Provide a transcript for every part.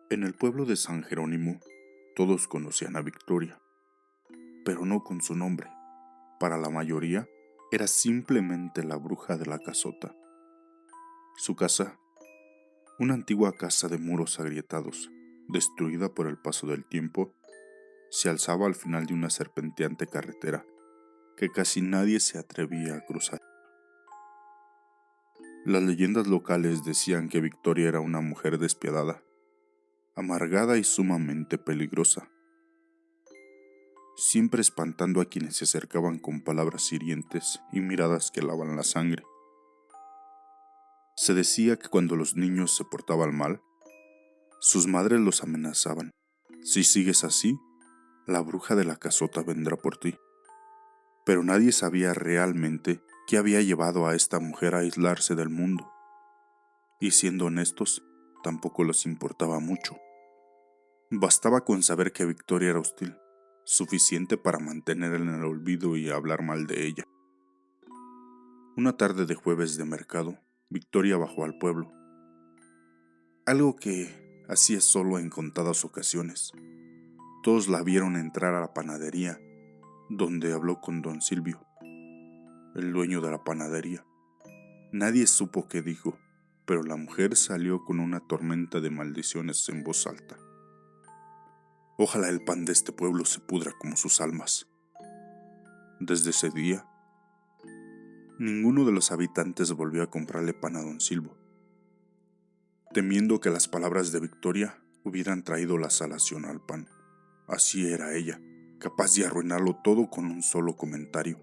En el pueblo de San Jerónimo, todos conocían a Victoria, pero no con su nombre. Para la mayoría, era simplemente la bruja de la casota. Su casa, una antigua casa de muros agrietados, destruida por el paso del tiempo, se alzaba al final de una serpenteante carretera que casi nadie se atrevía a cruzar. Las leyendas locales decían que Victoria era una mujer despiadada, amargada y sumamente peligrosa, siempre espantando a quienes se acercaban con palabras hirientes y miradas que helaban la sangre. Se decía que cuando los niños se portaban mal, sus madres los amenazaban. Si sigues así, la bruja de la casota vendrá por ti. Pero nadie sabía realmente qué había llevado a esta mujer a aislarse del mundo. Y siendo honestos, tampoco les importaba mucho. Bastaba con saber que Victoria era hostil, suficiente para mantenerla en el olvido y hablar mal de ella. Una tarde de jueves de mercado, Victoria bajó al pueblo, algo que hacía solo en contadas ocasiones. Todos la vieron entrar a la panadería, donde habló con don Silvio, el dueño de la panadería. Nadie supo qué dijo, pero la mujer salió con una tormenta de maldiciones en voz alta. Ojalá el pan de este pueblo se pudra como sus almas. Desde ese día, ninguno de los habitantes volvió a comprarle pan a don Silvio, temiendo que las palabras de Victoria hubieran traído la salación al pan. Así era ella, capaz de arruinarlo todo con un solo comentario.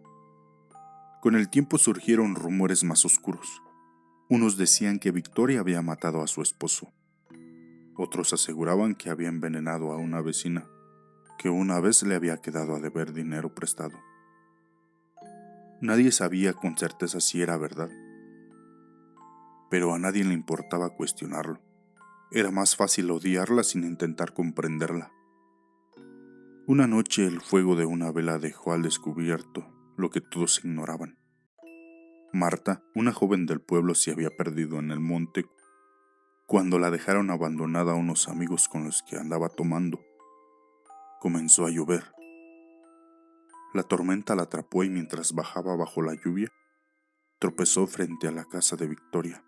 Con el tiempo surgieron rumores más oscuros. Unos decían que Victoria había matado a su esposo. Otros aseguraban que había envenenado a una vecina, que una vez le había quedado a deber dinero prestado. Nadie sabía con certeza si era verdad, pero a nadie le importaba cuestionarlo. Era más fácil odiarla sin intentar comprenderla. Una noche el fuego de una vela dejó al descubierto lo que todos ignoraban. Marta, una joven del pueblo, se había perdido en el monte cuando la dejaron abandonada a unos amigos con los que andaba tomando. Comenzó a llover. La tormenta la atrapó y mientras bajaba bajo la lluvia, tropezó frente a la casa de Victoria.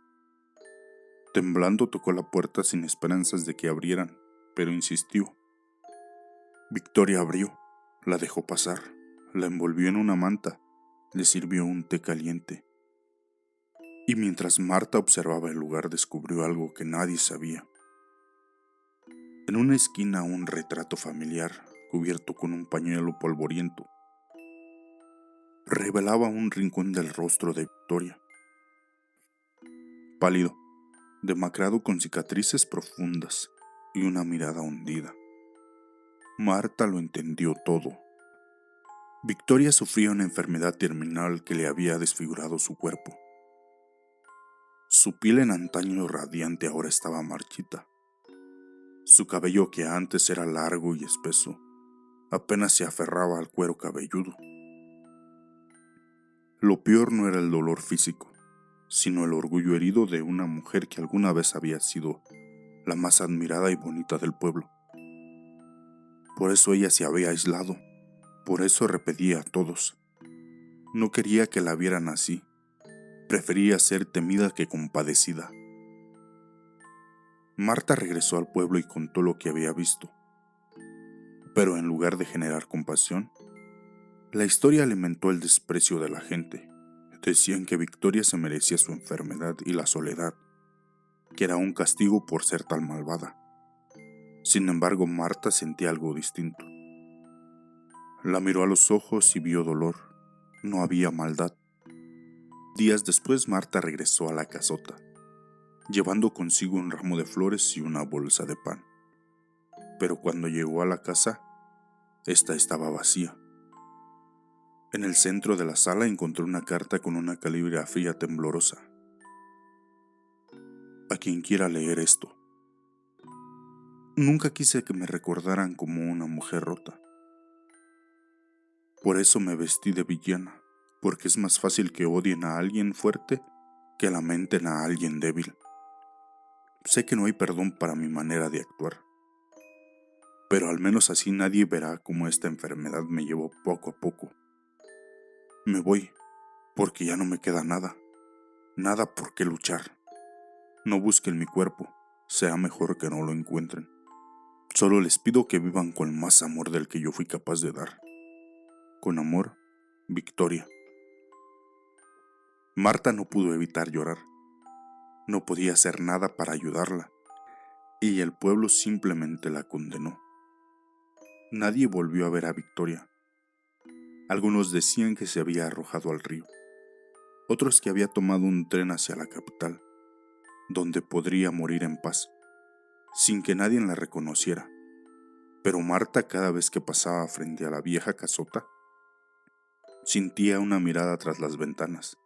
Temblando tocó la puerta sin esperanzas de que abrieran, pero insistió. Victoria abrió, la dejó pasar, la envolvió en una manta, le sirvió un té caliente. Y mientras Marta observaba el lugar descubrió algo que nadie sabía. En una esquina un retrato familiar, cubierto con un pañuelo polvoriento, revelaba un rincón del rostro de Victoria. Pálido, demacrado con cicatrices profundas y una mirada hundida. Marta lo entendió todo. Victoria sufría una enfermedad terminal que le había desfigurado su cuerpo. Su piel en antaño radiante ahora estaba marchita. Su cabello, que antes era largo y espeso, apenas se aferraba al cuero cabelludo. Lo peor no era el dolor físico, sino el orgullo herido de una mujer que alguna vez había sido la más admirada y bonita del pueblo. Por eso ella se había aislado, por eso repetía a todos. No quería que la vieran así, prefería ser temida que compadecida. Marta regresó al pueblo y contó lo que había visto. Pero en lugar de generar compasión, la historia alimentó el desprecio de la gente. Decían que Victoria se merecía su enfermedad y la soledad, que era un castigo por ser tan malvada. Sin embargo, Marta sentía algo distinto. La miró a los ojos y vio dolor. No había maldad. Días después, Marta regresó a la casota, llevando consigo un ramo de flores y una bolsa de pan. Pero cuando llegó a la casa, esta estaba vacía. En el centro de la sala encontró una carta con una caligrafía temblorosa. A quien quiera leer esto. Nunca quise que me recordaran como una mujer rota. Por eso me vestí de villana, porque es más fácil que odien a alguien fuerte que lamenten a alguien débil. Sé que no hay perdón para mi manera de actuar, pero al menos así nadie verá cómo esta enfermedad me llevó poco a poco. Me voy, porque ya no me queda nada, nada por qué luchar. No busquen mi cuerpo, será mejor que no lo encuentren. Solo les pido que vivan con más amor del que yo fui capaz de dar. Con amor, Victoria. Marta no pudo evitar llorar. No podía hacer nada para ayudarla, y el pueblo simplemente la condenó. Nadie volvió a ver a Victoria. Algunos decían que se había arrojado al río, otros que había tomado un tren hacia la capital, donde podría morir en paz, sin que nadie la reconociera. Pero Marta, cada vez que pasaba frente a la vieja casota, sentía una mirada tras las ventanas.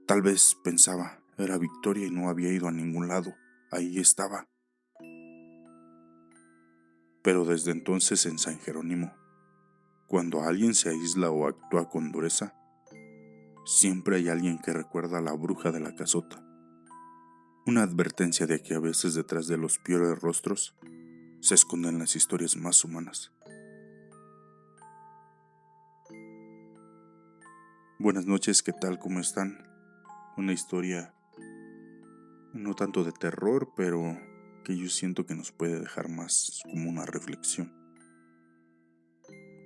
Tal vez pensaba, era Victoria y no había ido a ningún lado, ahí estaba. Pero desde entonces en San Jerónimo, cuando alguien se aísla o actúa con dureza, siempre hay alguien que recuerda a la bruja de la casota. Una advertencia de que a veces detrás de los peores rostros se esconden las historias más humanas. Buenas noches, ¿qué tal? ¿Cómo están? Una historia no tanto de terror, pero que yo siento que nos puede dejar más como una reflexión.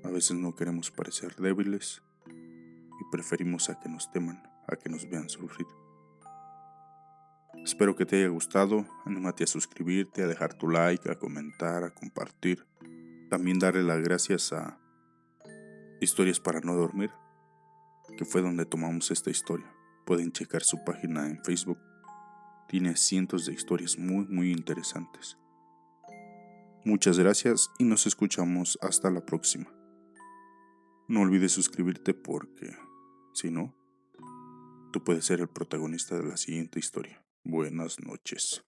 A veces no queremos parecer débiles y preferimos a que nos teman, a que nos vean sufrir. Espero que te haya gustado, anímate a suscribirte, a dejar tu like, a comentar, a compartir. También darle las gracias a Historias para no dormir, que fue donde tomamos esta historia. Pueden checar su página en Facebook. Tiene cientos de historias muy interesantes. Muchas gracias y nos escuchamos hasta la próxima. No olvides suscribirte porque, si no, tú puedes ser el protagonista de la siguiente historia. Buenas noches.